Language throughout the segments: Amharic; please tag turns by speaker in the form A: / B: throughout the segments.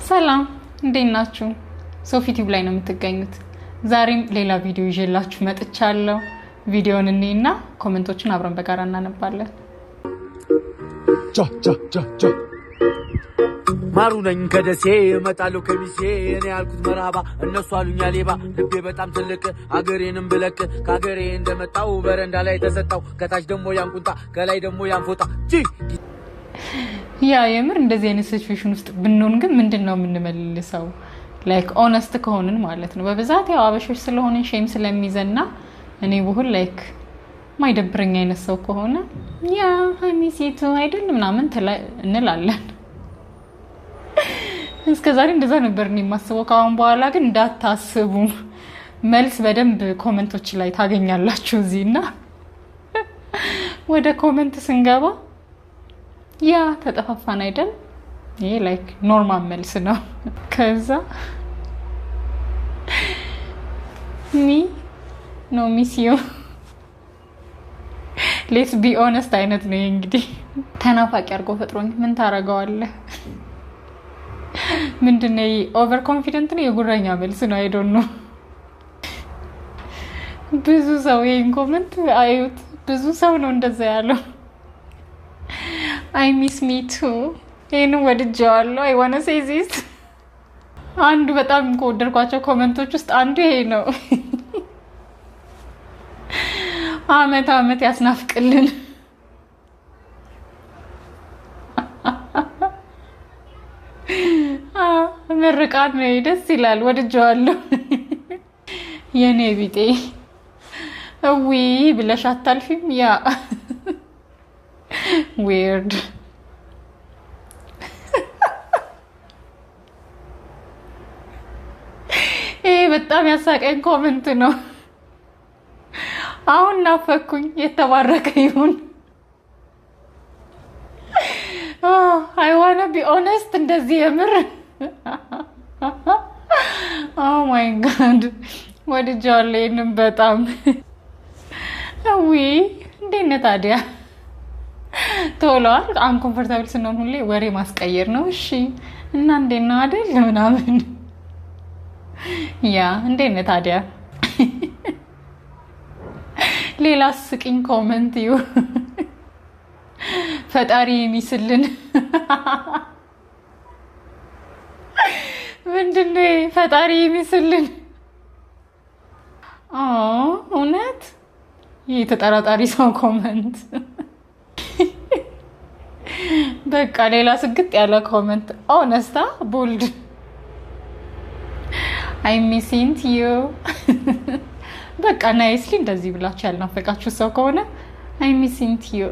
A: ሰላም እንዴት ናችሁ? ሶፊ ቲዩብ ላይ ነው የምትገኙት። ዛሬም ሌላ ቪዲዮ ይዤላችሁ መጥቻለሁ። ቪዲዮውን እንይና ኮሜንቶችን አብረን በጋራ እናነባለን።
B: ማሩ ነኝ ከደሴ እመጣለሁ ከሚሴ እኔ ያልኩት መራባ እነሱ አሉኛ ሌባ ልቤ በጣም ትልቅ አገሬንም ብለቅ ከአገሬ እንደመጣው በረንዳ ላይ ተሰጣው ከታች ደግሞ ያንቁንጣ ከላይ ደግሞ ያንፎጣ
A: ያ የምር እንደዚህ አይነት ሲቹዌሽን ውስጥ ብንሆን ግን ምንድነው የምንመልሰው? ላይክ ኦነስት ከሆንን ማለት ነው። በብዛት ያው አበሾች ስለሆነን ሼም ስለሚዘና እኔ ብሁን ላይክ ማይደብረኝ አይነት ሰው ከሆነ ያ ሚሲቱ አይደል ምናምን እንላለን። እስከዛሬ እንደዛ ነበር እኔ የማስበው። ካሁን በኋላ ግን እንዳታስቡ፣ መልስ በደንብ ኮሜንቶች ላይ ታገኛላችሁ እዚህና ወደ ኮሜንት ስንገባ ያ ተጠፋፋን አይደል? ይሄ ላይክ ኖርማል መልስ ነው። ከዛ ሚስ ዩ ሌትስ ቢ ኦነስት አይነት ነው እንግዲህ። ተናፋቂ አድርጎ ፈጥሮኝ ምን ታረጋዋለህ? ምንድነው ኦቨር ኮንፊደንት ነው? የጉረኛ መልስ ነው። አይ ዶንት ኖ። ብዙ ሰው ይሄን ኮሜንት አዩት፣ ብዙ ሰው ነው እንደዛ ያለው። I miss me too. ይሄን ወድጄዋለሁ። I wanna say this. አንዱ በጣም ከወደድኳቸው ኮሜንቶች ውስጥ አንዱ ይሄ ነው። አመት አመት ያስናፍቅልን። ምርቃት ነው፣ ደስ ይላል። ወድጄዋለሁ። የኔ ቢጤ እዊ ብለሽ አታልፊም? ያ weird. በጣም ያሳቀኝ ኮሜንት ነው። አሁን ናፈኩኝ። የተባረከ ይሁን። I wanna be honest እንደዚህ የምር oh my god ወድጄዋለሁ ይሄንን በጣም እንዴት ነህ ታዲያ? ቶሎዋል። አንኮምፎርታብል ስንሆን ሁሌ ወሬ ማስቀየር ነው። እሺ እና እንዴት ነው አይደል ምናምን። ያ እንዴት ነህ ታዲያ? ሌላ ስቂኝ ኮሜንት እዩ። ፈጣሪ የሚስልን ምንድነው? ፈጣሪ የሚስልን እውነት ይሄ ተጠራጣሪ ሰው ኮሜንት። በቃ ሌላ ስግጥ ያለ ኮሜንት ኦነስታ ቦልድ አይ ሚሲንት ዩ። በቃ ናይስሊ እንደዚህ ብላችሁ ያልናፈቃችሁ ሰው ከሆነ አይ ሚሲንት ዩ።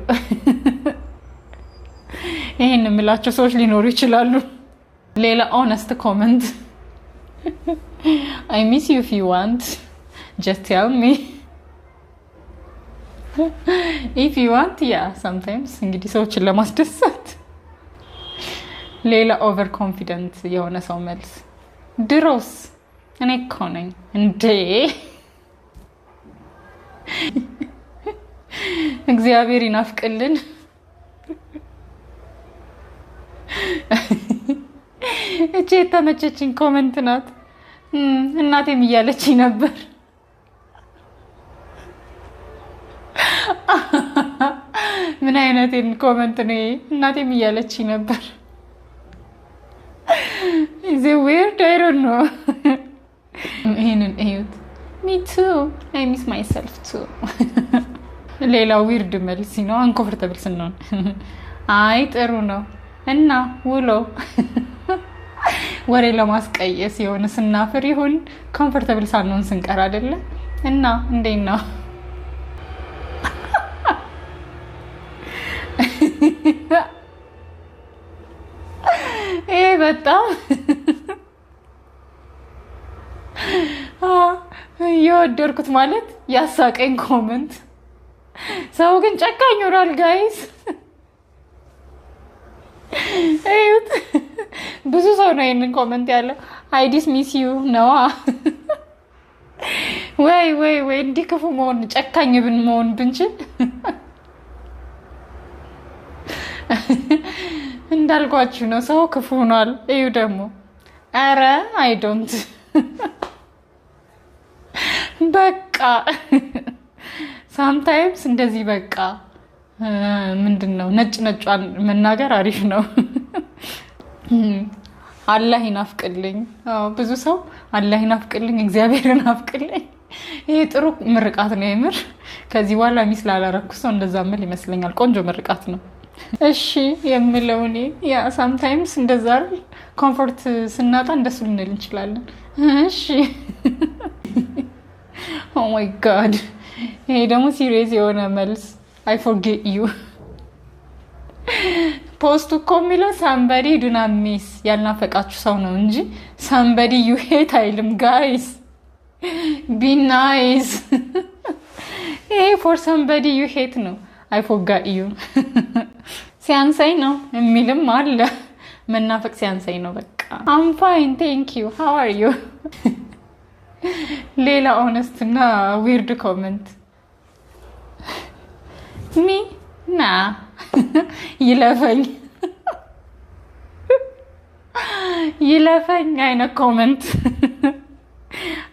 A: ይሄን የምላቸው ሰዎች ሊኖሩ ይችላሉ። ሌላ ኦነስት ኮሜንት አይ ሚስ ዩ if you want just tell me if you want yeah sometimes እንግዲህ ሰዎችን ለማስደሰት። ሌላ ኦቨር ኮንፊደንት የሆነ ሰው መልስ ድሮስ እኔ እኮ ነኝ እንዴ። እግዚአብሔር ይናፍቅልን። እቺ የተመቸችኝ ኮሜንት ናት። እናቴም እያለችኝ ነበር። ምን አይነት ኮሜንት ነው? እናቴም እያለችኝ ነበር። is it weird? I don't know. ይሄንን እዩት። me too. I miss myself too. ሌላ ዊርድ መልስ ነው። አንኮምፎርታብል ስንሆን አይ ጥሩ ነው እና ውሎ ወሬ ለማስቀየስ የሆነ ስናፍር ይሁን ኮምፎርታብል ሳንሆን ስንቀር አይደለ? እና እንዴት ነው? በጣም የወደድኩት ማለት ያሳቀኝ ኮሜንት። ሰው ግን ጨካኝ ሆኗል ጋይስ። እዩት፣ ብዙ ሰው ነው ይሄንን ኮሜንት ያለው። አይ ዲስ ሚስ ዩ ነዋ። ወይ እንዲህ ክፉ መሆን ጨካኝ መሆን ብንችል እንዳልኳችሁ ነው። ሰው ክፉ ሆኗል። እዩ ደግሞ ኧረ አይ ዶንት በቃ ሳምታይምስ እንደዚህ በቃ ምንድነው ነጭ ነጯን መናገር አሪፍ ነው። አላህ ይናፍቅልኝ። ብዙ ሰው አላህ ይናፍቅልኝ፣ እግዚአብሔርን ናፍቅልኝ። ይሄ ጥሩ ምርቃት ነው የምር። ከዚህ በኋላ ሚስ ላላረኩ ሰው እንደዛ ምል ይመስለኛል። ቆንጆ ምርቃት ነው። እሺ የምለው እኔ ያ ሳምታይምስ እንደዛ አይደል ኮምፎርት ስናጣ እንደሱ ልንል እንችላለን። እሺ ኦ ማይ ጋድ ይሄ ደግሞ ሲሪየስ የሆነ መልስ። አይ ፎርጌት ዩ ፖስቱ እኮ የሚለው ሳምበዲ ዱና ሚስ ያልናፈቃችሁ ሰው ነው እንጂ ሳምበዲ ዩ ሄት አይልም። ጋይስ ቢ ናይስ። ይሄ ፎር ሳምበዲ ዩ ሄት ነው። አይ ፎርጋት ዩ ሲያንሰኝ ነው የሚልም አለ። መናፈቅ ሲያንሰኝ ነው በቃ። አም ፋይን ቴንክ ዩ ሃው አር ዩ። ሌላ ኦነስት እና ዊርድ ኮመንት ሚ ና ይለፈኝ አይነት ኮመንት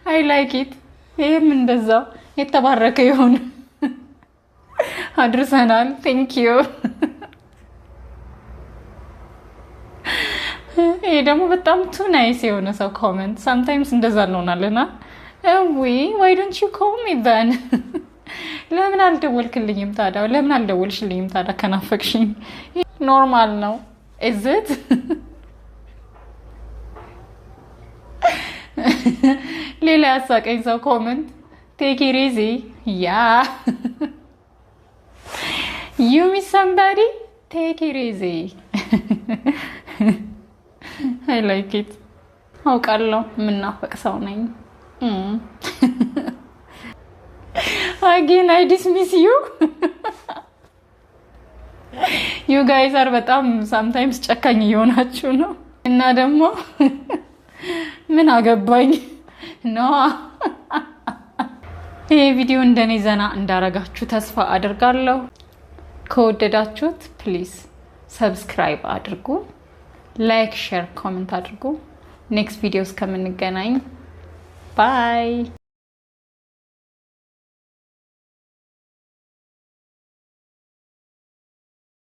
A: አይ ላይክ ኢት። ይህም እንደዛው የተባረከ ይሁን። አድርሰናል። ቴንክ ዩ። ይሄ ደግሞ በጣም ቱ ናይስ የሆነ ሰው ኮመንት። ሳምታይምስ እንደዛ እንሆናለና ዋይ ዶንት ዩ ኮል ሚ ዘን። ለምን አልደወልክልኝም ታዲያ? ለምን አልደወልሽልኝም ታዲያ? ከናፈቅሽኝ ኖርማል ነው። እዝት ሌላ ያሳቀኝ ሰው ኮመንት ቴክ ኢት ኢዚ ያ ዩ ሚስ ሰምባዲ ቴክ ኢት ኢዚ። አይ ላይክ ኢት። አውቃለሁ የምናፈቅ ሰው ነኝ። Again I dismiss you. You guys are በጣም sometimes ጨካኝ እየሆናችሁ ነው። እና ደግሞ ምን አገባኝ ነው። ይሄ ቪዲዮ እንደኔ ዘና እንዳረጋችሁ ተስፋ አደርጋለሁ። ከወደዳችሁት ፕሊዝ ሰብስክራይብ አድርጉ፣ ላይክ፣ ሼር፣ ኮሜንት አድርጉ። ኔክስት ቪዲዮ እስከምንገናኝ ባይ።